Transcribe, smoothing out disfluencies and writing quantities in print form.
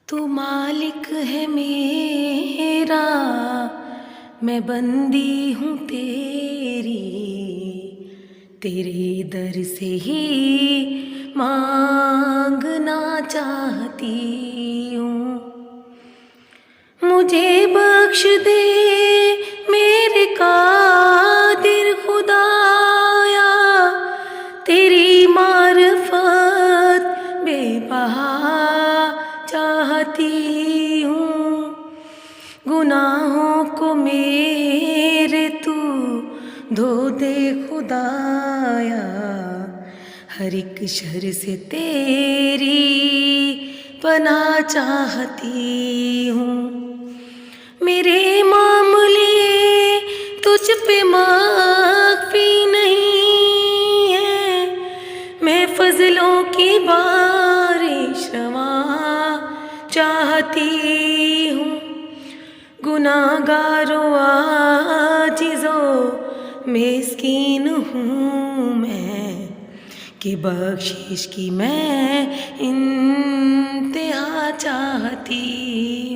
तू मालिक है मेरा, मैं बंदी हूँ तेरी, तेरे दर से ही मांगना चाहती हूँ। मुझे बख्श दे मेरे कादिर खुदाया, तेरी मार्फत बेबहा चाहती हूँ। गुनाहों को मेरे तू धो दे खुदाया, हर एक शर से तेरी पनाह चाहती हूँ। मेरे मामले तुझ पे माफ़ी नहीं है, मैं फजलों की बारिश रवा चाहती हूँ। गुनाहगारों आजिज़ों मिस्कीन हूँ मैं, कि बख्शिश की मैं इंतहा चाहती